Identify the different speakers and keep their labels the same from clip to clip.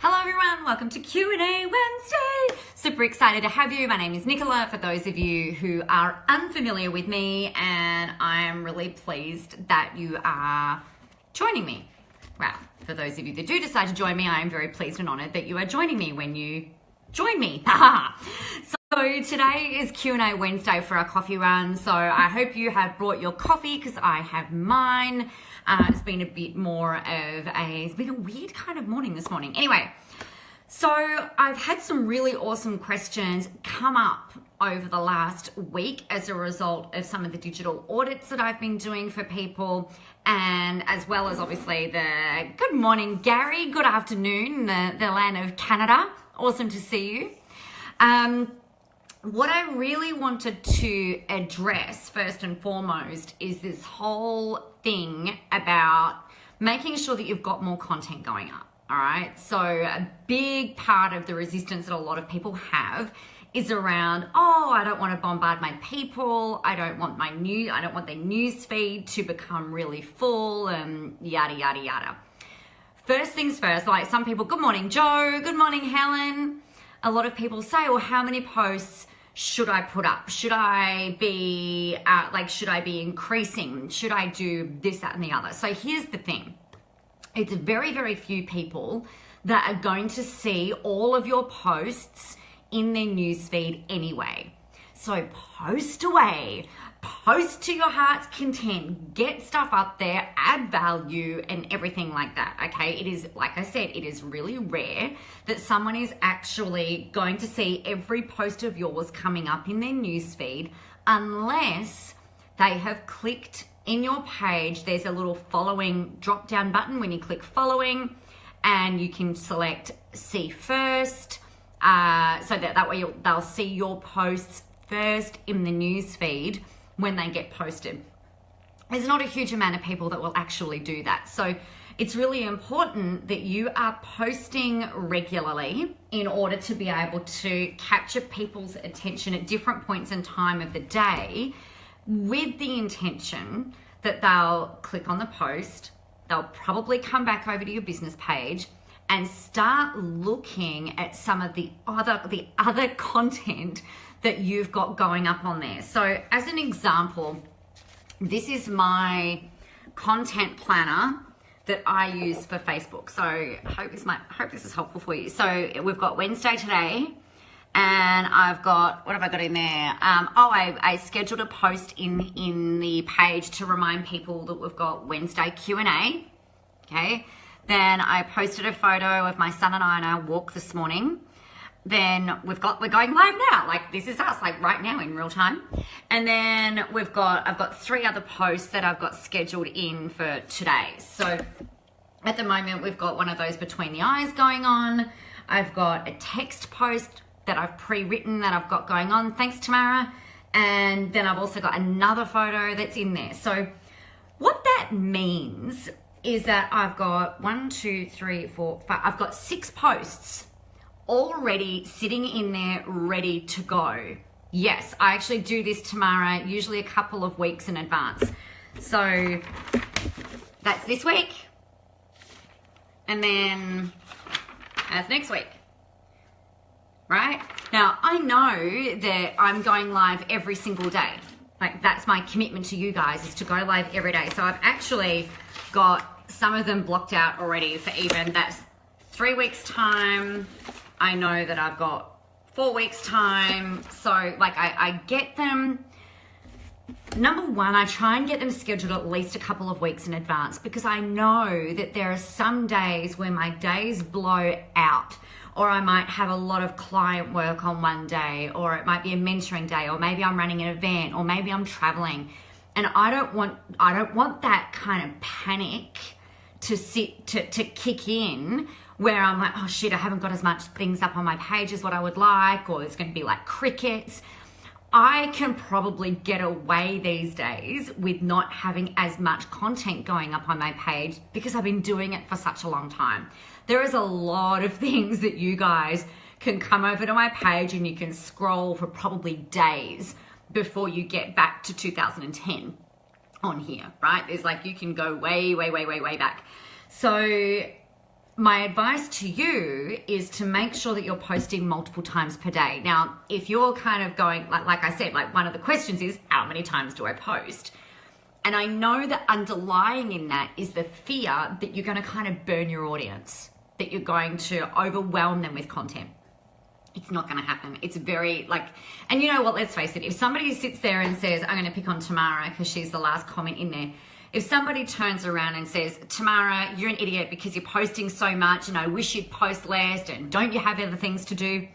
Speaker 1: Hello everyone, welcome to Q&A Wednesday. Super excited to have you. My name is Nicola, for those of you who are unfamiliar with me, and I'm really pleased that you are joining me. Well, for those of you that do decide to join me, I am very pleased and honored that you are joining me when you join me. So today is Q&A Wednesday for our coffee run, so I hope you have brought your coffee because I have mine. It's been a bit more of it's been a weird kind of morning this morning. Anyway, so I've had some really awesome questions come up over the last week as a result of some of the digital audits that I've been doing for people, and as well as obviously the good morning, Gary, good afternoon, the land of Canada. Awesome to see you. What I really wanted to address first and foremost is this whole thing about making sure that you've got more content going up. All right. So a big part of the resistance that a lot of people have is around, I don't want to bombard my people. I don't want their news feed to become really full and yada, yada, yada. First things first, like some people, good morning, Joe. Good morning, Helen. A lot of people say, well, how many posts should I put up? Should I be should I be increasing? Should I do this, that, and the other? So here's the thing. It's very, very few people that are going to see all of your posts in their newsfeed anyway. So post away. Post to your heart's content, get stuff up there, add value and everything like that, okay? It is, like I said, it is really rare that someone is actually going to see every post of yours coming up in their newsfeed unless they have clicked in your page. There's a little following drop-down button when you click following, and you can select see first, so that way they'll see your posts first in the newsfeed when they get posted. There's not a huge amount of people that will actually do that. So it's really important that you are posting regularly in order to be able to capture people's attention at different points in time of the day, with the intention that they'll click on the post, they'll probably come back over to your business page and start looking at some of the other content that you've got going up on there. So as an example, this is my content planner that I use for Facebook. So I hope this is helpful for you. So we've got Wednesday today, and I've got, what have I got in there? I scheduled a post in the page to remind people that we've got Wednesday Q&A. Okay. Then I posted a photo of my son and I on our walk this morning. Then we're going live now, like this is us, like right now in real time. And then I've got 3 other posts that I've got scheduled in for today. So at the moment, we've got one of those between the eyes going on. I've got a text post that I've pre-written that I've got going on. Thanks, Tamara. And then I've also got another photo that's in there. So what that means is that I've got 1, 2, 3, 4, 5. I've got 6 posts already sitting in there ready to go. Yes, I actually do this, Tamara, usually a couple of weeks in advance. So that's this week, and then that's next week, right? Now, I know that I'm going live every single day. Like, that's my commitment to you guys, is to go live every day. So I've actually got some of them blocked out already for even that's 3 weeks time. I know that I've got 4 weeks time. So like I get them. Number one, I try and get them scheduled at least a couple of weeks in advance, because I know that there are some days where my days blow out, or I might have a lot of client work on one day, or it might be a mentoring day, or maybe I'm running an event, or maybe I'm traveling. And I don't want that kind of panic to kick in, where I'm like, oh shit, I haven't got as much things up on my page as what I would like, or it's going to be like crickets. I can probably get away these days with not having as much content going up on my page because I've been doing it for such a long time. There is a lot of things that you guys can come over to my page and you can scroll for probably days before you get back to 2010 on here, right? There's like, you can go way, way, way, way, way back. So my advice to you is to make sure that you're posting multiple times per day. Now, if you're kind of going, like I said, like one of the questions is, how many times do I post? And I know that underlying in that is the fear that you're going to kind of burn your audience, that you're going to overwhelm them with content. It's not going to happen. It's very and you know what, let's face it, if somebody sits there and says, I'm going to pick on Tamara because she's the last comment in there. If somebody turns around and says, Tamara, you're an idiot because you're posting so much and I wish you'd post less and don't you have other things to do?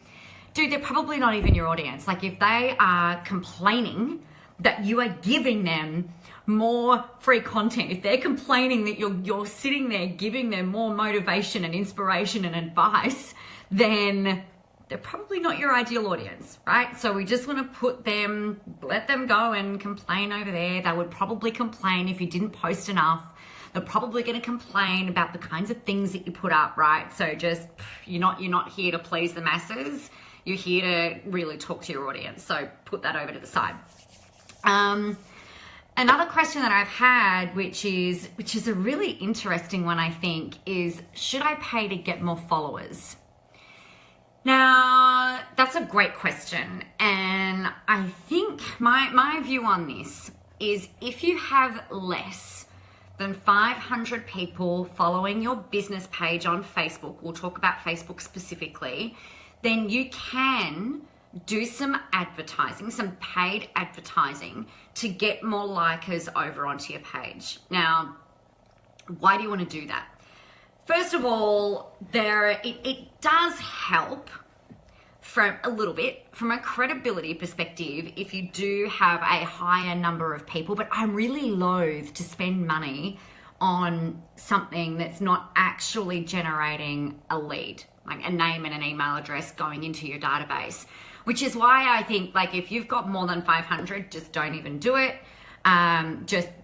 Speaker 1: Dude, they're probably not even your audience. Like if they are complaining that you are giving them more free content, if they're complaining that you're sitting there giving them more motivation and inspiration and advice, then they're probably not your ideal audience, right? So we just want to let them go and complain over there. They would probably complain if you didn't post enough. They're probably going to complain about the kinds of things that you put up, right? So just, you're not here to please the masses. You're here to really talk to your audience. So put that over to the side. Another question that I've had, which is a really interesting one, I think, is should I pay to get more followers? Now, that's a great question. And I think my view on this is if you have less than 500 people following your business page on Facebook, we'll talk about Facebook specifically, then you can do some advertising, some paid advertising to get more likers over onto your page. Now, why do you want to do that? First of all, it does help from a little bit from a credibility perspective if you do have a higher number of people, but I'm really loath to spend money on something that's not actually generating a lead, like a name and an email address going into your database, which is why I think if you've got more than 500, just don't even do it.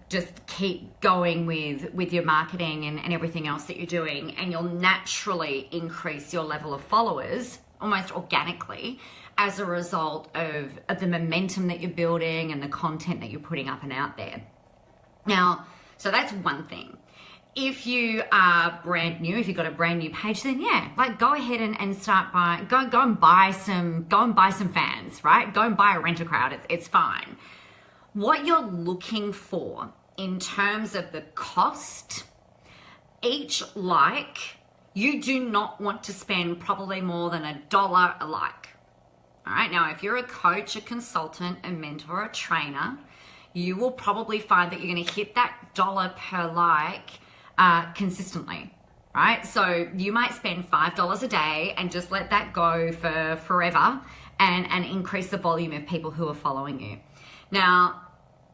Speaker 1: Just keep going with your marketing and everything else that you're doing, and you'll naturally increase your level of followers almost organically as a result of the momentum that you're building and the content that you're putting up and out there. Now, so that's one thing. If you are brand new, if you've got a brand new page, then go ahead and start buying, go and buy some fans, right? Go and buy a rent a crowd. It's fine. What you're looking for in terms of the cost, each like, you do not want to spend probably more than $1 a like. All right. Now, if you're a coach, a consultant, a mentor, a trainer, you will probably find that you're going to hit that dollar per like consistently, right? So you might spend $5 a day and just let that go for forever and increase the volume of people who are following you. Now,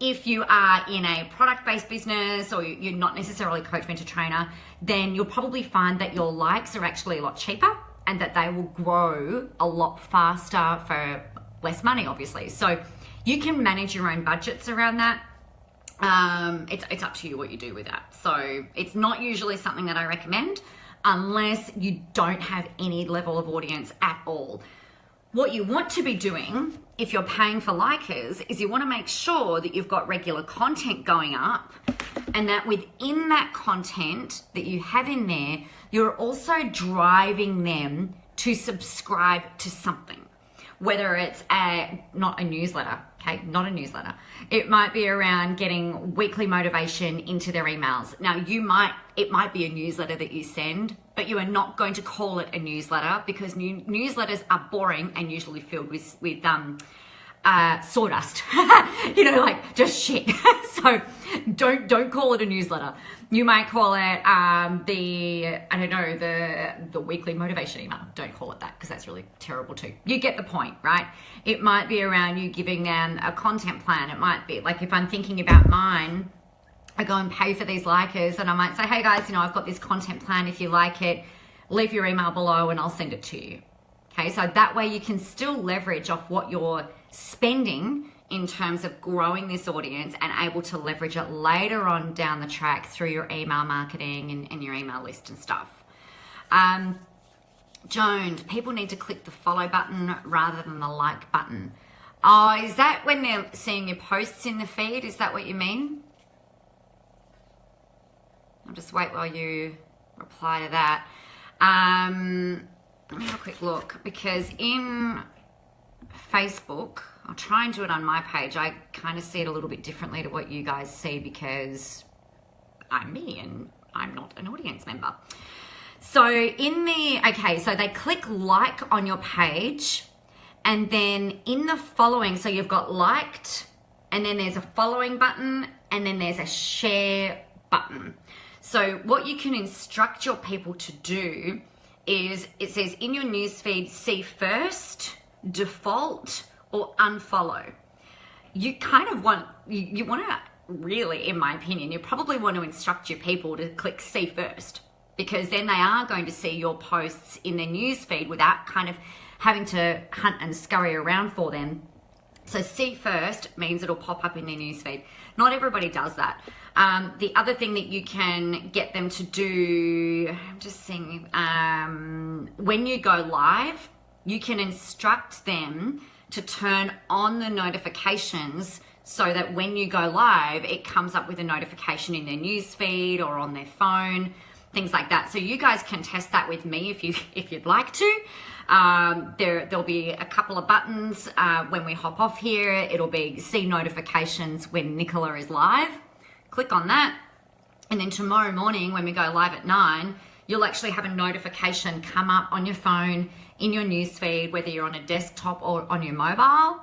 Speaker 1: if you are in a product-based business or you're not necessarily a coach, mentor, trainer, then you'll probably find that your likes are actually a lot cheaper and that they will grow a lot faster for less money, obviously. So you can manage your own budgets around that. It's up to you what you do with that. So it's not usually something that I recommend unless you don't have any level of audience at all. What you want to be doing if you're paying for likers is you want to make sure that you've got regular content going up and that within that content that you have in there, you're also driving them to subscribe to something. Whether it's not a newsletter, okay? Not a newsletter. It might be around getting weekly motivation into their emails. Now, it might be a newsletter that you send, but you are not going to call it a newsletter because newsletters are boring and usually filled with sawdust, just shit. So don't call it a newsletter. You might call it the weekly motivation email. Don't call it that because that's really terrible too. You get the point, right? It might be around you giving them a content plan. It might be like if I'm thinking about mine, I go and pay for these likers and I might say, hey guys, I've got this content plan. If you like it, leave your email below and I'll send it to you. Okay, so that way you can still leverage off what you're spending in terms of growing this audience and able to leverage it later on down the track through your email marketing and your email list and stuff. Joan, people need to click the follow button rather than the like button. Oh, is that when they're seeing your posts in the feed? Is that what you mean? I'll just wait while you reply to that. Let me have a quick look, because in Facebook, I'll try and do it on my page. I kind of see it a little bit differently to what you guys see because I'm me and I'm not an audience member. So so they click like on your page, and then in the following, so you've got liked, and then there's a following button, and then there's a share button. So what you can instruct your people to do is, it says in your newsfeed, see first, default, or unfollow. You kind of want, you want to really, in my opinion, you probably want to instruct your people to click see first, because then they are going to see your posts in their newsfeed without kind of having to hunt and scurry around for them. So see first means it'll pop up in their newsfeed. Not everybody does that. The other thing that you can get them to do, I'm just seeing, when you go live, you can instruct them to turn on the notifications so that when you go live, it comes up with a notification in their newsfeed or on their phone, things like that. So you guys can test that with me if you'd like to. There'll be a couple of buttons when we hop off here. It'll be see notifications when Nicola is live. Click on that, and then tomorrow morning when we go live at 9, you'll actually have a notification come up on your phone in your newsfeed, whether you're on a desktop or on your mobile,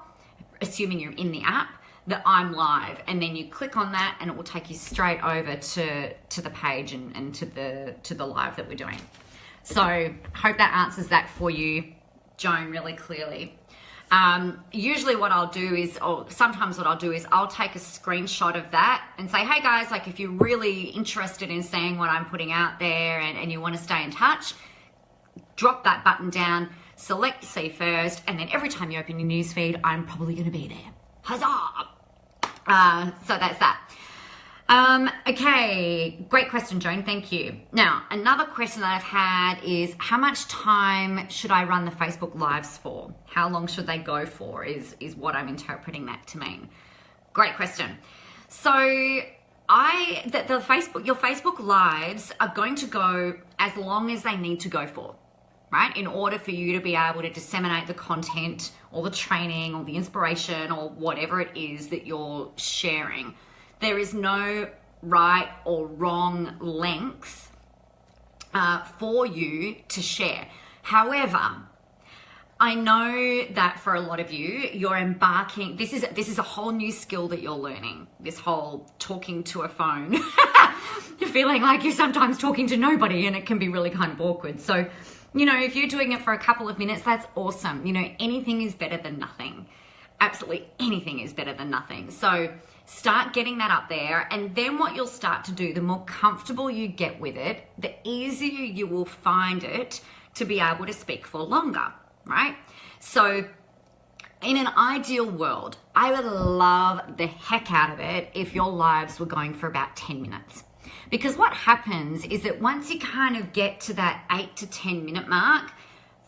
Speaker 1: assuming you're in the app, that I'm live. And then you click on that and it will take you straight over to the page and to the live that we're doing. So hope that answers that for you, Joan, really clearly. Usually what I'll do is, or sometimes what I'll do is I'll take a screenshot of that and say, hey guys, like if you're really interested in seeing what I'm putting out there and you want to stay in touch, drop that button down, select see first, and then every time you open your newsfeed, I'm probably going to be there. Huzzah! So that's that. Okay, great question, Joan. Thank you. Now, another question that I've had is, how much time should I run the Facebook Lives for? How long should they go for is what I'm interpreting that to mean. Great question. So your Facebook Lives are going to go as long as they need to go for, right? In order for you to be able to disseminate the content or the training or the inspiration or whatever it is that you're sharing. There is no right or wrong length for you to share. However, I know that for a lot of you, you're embarking, this is a whole new skill that you're learning, this whole talking to a phone. You're feeling like you're sometimes talking to nobody and it can be really kind of awkward. So, you know, if you're doing it for a couple of minutes, that's awesome. You know, anything is better than nothing. Absolutely anything is better than nothing. So start getting that up there, and then what you'll start to do, the more comfortable you get with it, the easier you will find it to be able to speak for longer, right? So in an ideal world, I would love the heck out of it if your lives were going for about 10 minutes. Because what happens is that once you kind of get to that 8 to 10 minute mark,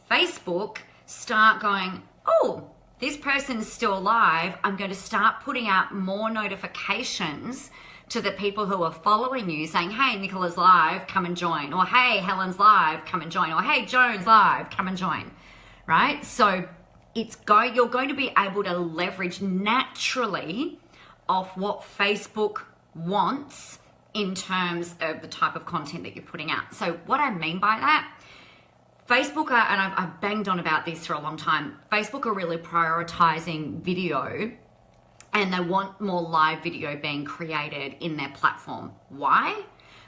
Speaker 1: Facebook start going, oh, this person's still alive. I'm going to start putting out more notifications to the people who are following you saying, hey, Nicola's live, come and join. Or hey, Helen's live, come and join. Or hey, Joan's live, come and join. Right? So you're going to be able to leverage naturally off what Facebook wants in terms of the type of content that you're putting out. So what I mean by that, Facebook, and I've banged on about this for a long time, Facebook are really prioritizing video, and they want more live video being created in their platform. Why?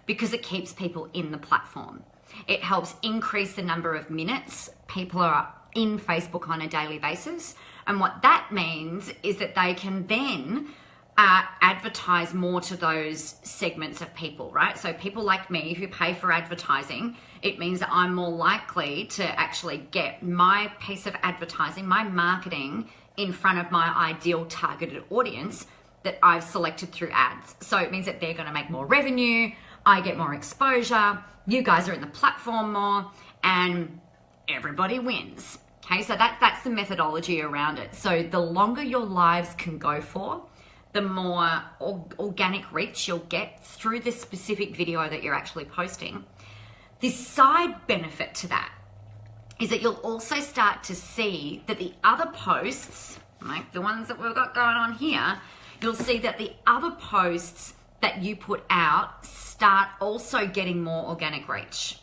Speaker 1: Because it keeps people in the platform. It helps increase the number of minutes people are in Facebook on a daily basis. And what that means is that they can then advertise more to those segments of people, right? So people like me who pay for advertising, it means that I'm more likely to actually get my piece of advertising, my marketing in front of my ideal targeted audience that I've selected through ads. So it means that they're going to make more revenue, I get more exposure, you guys are in the platform more, and everybody wins. Okay, so that's the methodology around it. So the longer your lives can go for, the more organic reach you'll get through this specific video that you're actually posting. The side benefit to that is that you'll also start to see that the other posts, like the ones that we've got going on here, you'll see that the other posts that you put out start also getting more organic reach,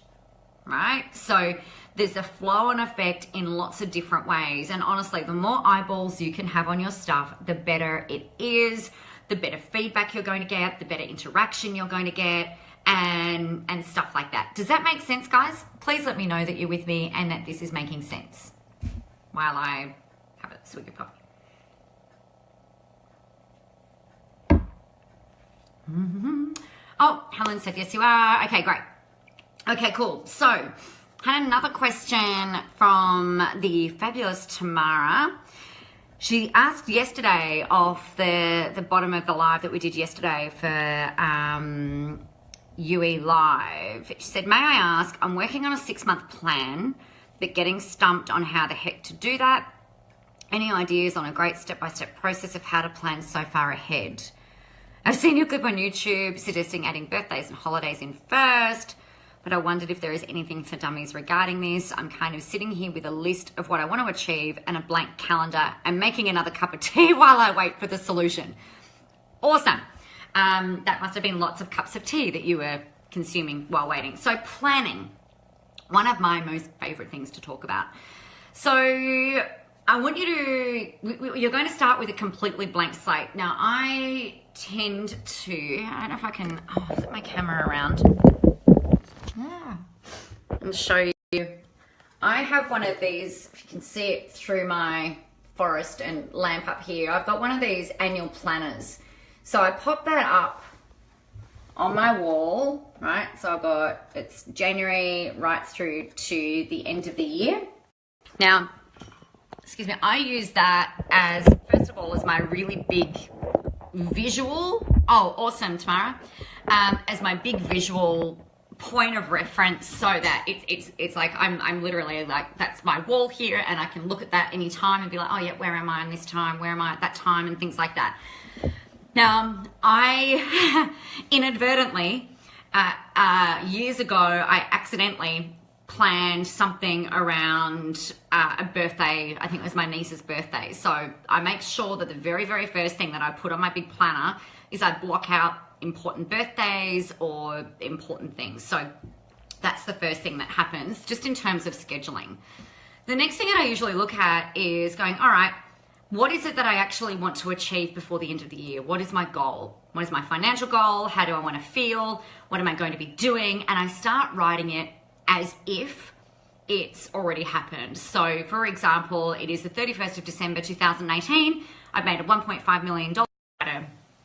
Speaker 1: right? So there's a flow and effect in lots of different ways. And honestly, the more eyeballs you can have on your stuff, the better it is, the better feedback you're going to get, the better interaction you're going to get, and stuff like that. Does that make sense, guys? Please let me know that you're with me and that this is making sense while I have a swig of coffee. Oh, Helen said yes you are. Okay, great. Okay, cool. So, had another question from the fabulous Tamara. She asked yesterday off the bottom of the live that we did yesterday for UE Live. She said, may I ask, I'm working on a 6-month plan, but getting stumped on how the heck to do that. Any ideas on a great step-by-step process of how to plan so far ahead? I've seen your clip on YouTube suggesting adding birthdays and holidays in first, but I wondered if there is anything for dummies regarding this. I'm kind of sitting here with a list of what I want to achieve and a blank calendar and making another cup of tea while I wait for the solution. Awesome. That must have been lots of cups of tea that you were consuming while waiting. So planning, one of my most favorite things to talk about. So I want you to, you're going to start with a completely blank slate. Now I tend to, I don't know if I can flip my camera around and show you. I have one of these, if you can see it through my forest and lamp up here, I've got one of these annual planners. So I pop that up on my wall, right? So I've got, it's January right through to the end of the year. Now, excuse me, I use that as, first of all, as my really big visual, oh, awesome, Tamara, as my big visual point of reference, so that it's like I'm literally like, that's my wall here, and I can look at that anytime and be like, oh yeah, where am I on this time? Where am I at that time? And things like that. Now, I inadvertently, years ago, I accidentally planned something around a birthday. I think it was my niece's birthday. So I make sure that the very, very first thing that I put on my big planner is I block out important birthdays or important things. So that's the first thing that happens, just in terms of scheduling. The next thing that I usually look at is going, all right, what is it that I actually want to achieve before the end of the year? What is my goal? What is my financial goal? How do I want to feel? What am I going to be doing? And I start writing it as if it's already happened. So for example, it is the 31st of December 2018. I've made a $1.5 million.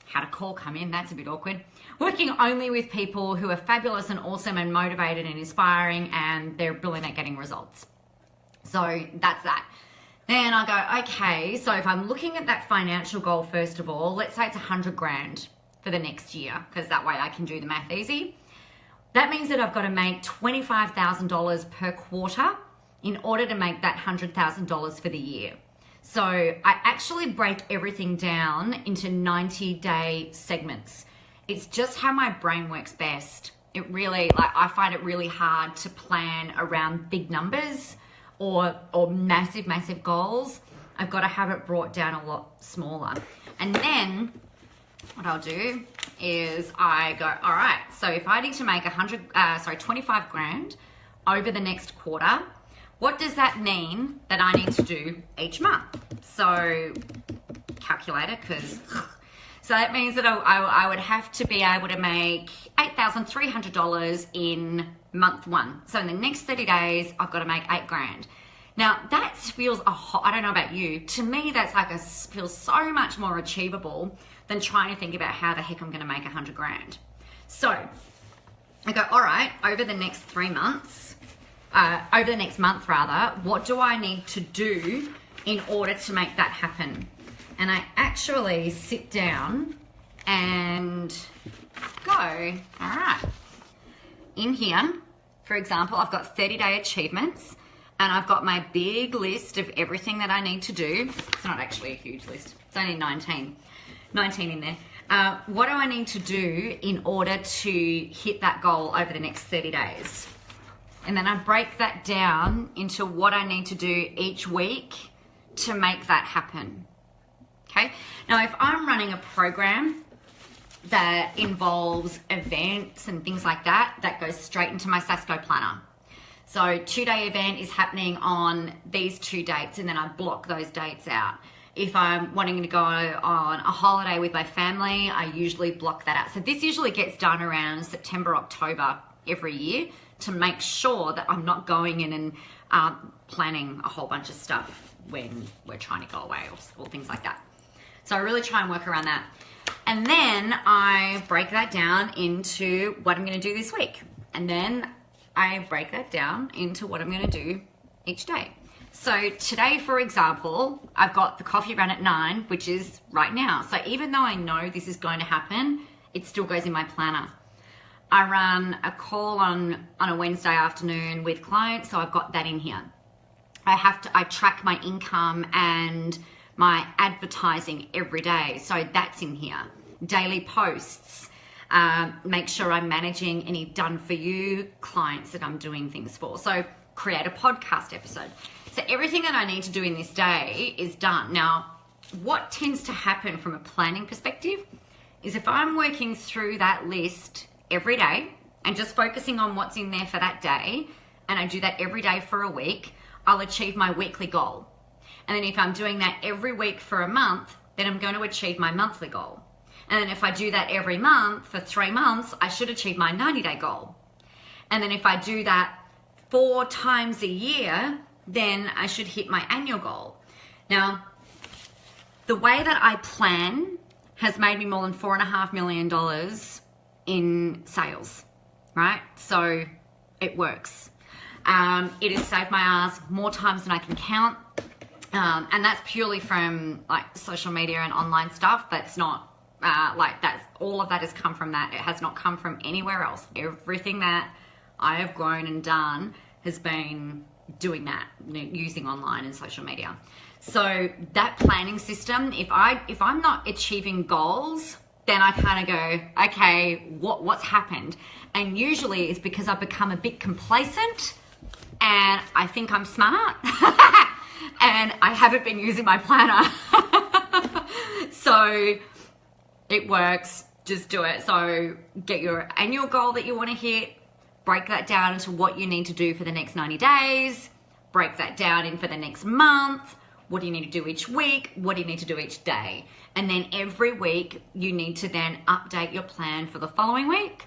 Speaker 1: Had a call come in, that's a bit awkward. Working only with people who are fabulous and awesome and motivated and inspiring, and they're brilliant at getting results. So that's that. Then I go, okay, so if I'm looking at that financial goal, first of all, let's say it's 100 grand for the next year, because that way I can do the math easy. That means that I've got to make $25,000 per quarter in order to make that $100,000 for the year. So I actually break everything down into 90-day segments. It's just how my brain works best. It really, I find it really hard to plan around big numbers or massive, massive goals. I've got to have it brought down a lot smaller. And then what I'll do is I go, all right, so if I need to make 25 grand over the next quarter, what does that mean that I need to do each month? So calculator, because so that means that I would have to be able to make $8,300 in month one. So in the next 30 days, I've got to make 8 grand. Now that feels I don't know about you. To me, that's feels so much more achievable than trying to think about how the heck I'm going to make 100 grand. So I go, all right, over the next 3 months, over the next month rather, what do I need to do in order to make that happen? And I actually sit down and go, all right, in here, for example, I've got 30-day achievements, and I've got my big list of everything that I need to do. It's not actually a huge list. It's only 19 in there. What do I need to do in order to hit that goal over the next 30 days? And then I break that down into what I need to do each week to make that happen. Okay. Now, if I'm running a program that involves events and things like that, that goes straight into my Sasco planner. So 2-day event is happening on these 2 dates, and then I block those dates out. If I'm wanting to go on a holiday with my family, I usually block that out. So this usually gets done around September, October every year to make sure that I'm not going in and planning a whole bunch of stuff when we're trying to go away or things like that. So I really try and work around that. And then I break that down into what I'm going to do this week. And then I break that down into what I'm going to do each day. So today, for example, I've got the coffee run at 9, which is right now. So even though I know this is going to happen, it still goes in my planner. I run a call on a Wednesday afternoon with clients, so I've got that in here. I track my income and my advertising every day, so that's in here. Daily posts, make sure I'm managing any done for you clients that I'm doing things for. So create a podcast episode. So everything that I need to do in this day is done. Now, what tends to happen from a planning perspective is if I'm working through that list every day and just focusing on what's in there for that day, and I do that every day for a week, I'll achieve my weekly goal. And then if I'm doing that every week for a month, then I'm going to achieve my monthly goal. And then if I do that every month for 3 months, I should achieve my 90-day goal. And then if I do that 4 times a year, then I should hit my annual goal. Now, the way that I plan has made me more than $4.5 million in sales, right? So it works. It has saved my ass more times than I can count. And that's purely from like social media and online stuff. That's not all of that has come from that. It has not come from anywhere else. Everything that I have grown and done has been doing that, using online and social media. So that planning system, if I'm not achieving goals, then I kind of go, okay, what's happened? And usually it's because I've become a bit complacent and I think I'm smart and I haven't been using my planner. So it works, just do it. So get your annual goal that you want to hit, break that down into what you need to do for the next 90 days, break that down in for the next month. What do you need to do each week? What do you need to do each day? And then every week, you need to then update your plan for the following week.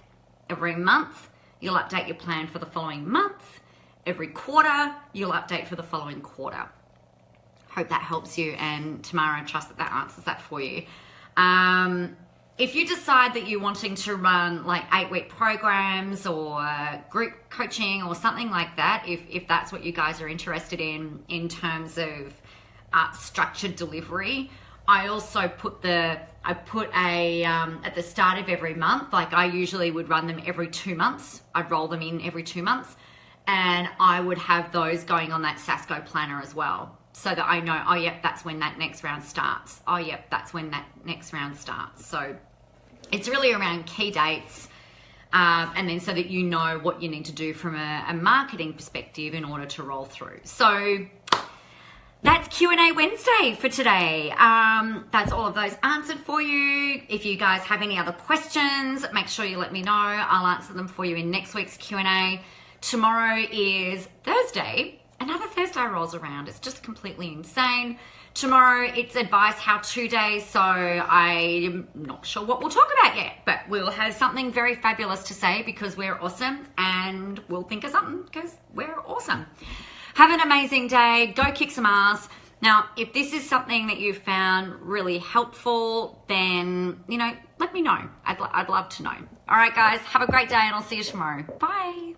Speaker 1: Every month, you'll update your plan for the following month. Every quarter, you'll update for the following quarter. Hope that helps you. And Tamara, I trust that answers that for you. If you decide that you're wanting to run like 8-week programs or group coaching or something like that, if that's what you guys are interested in terms of structured delivery, I also put at the start of every month, like I usually would run them every 2 months. I'd roll them in every 2 months, and I would have those going on that Sasco planner as well, so that I know, oh yep, that's when that next round starts. Oh yep, that's when that next round starts. So it's really around key dates, and then so that you know what you need to do from a marketing perspective in order to roll through. So that's Q&A Wednesday for today. That's all of those answered for you. If you guys have any other questions, make sure you let me know. I'll answer them for you in next week's Q&A. Tomorrow is Thursday. Another Thursday rolls around. It's just completely insane. Tomorrow it's advice how-to day, so I'm not sure what we'll talk about yet, but we'll have something very fabulous to say because we're awesome, and we'll think of something because we're awesome. Have an amazing day. Go kick some ass. Now, if this is something that you found really helpful, then, let me know. I'd love to know. All right, guys, have a great day, and I'll see you tomorrow. Bye.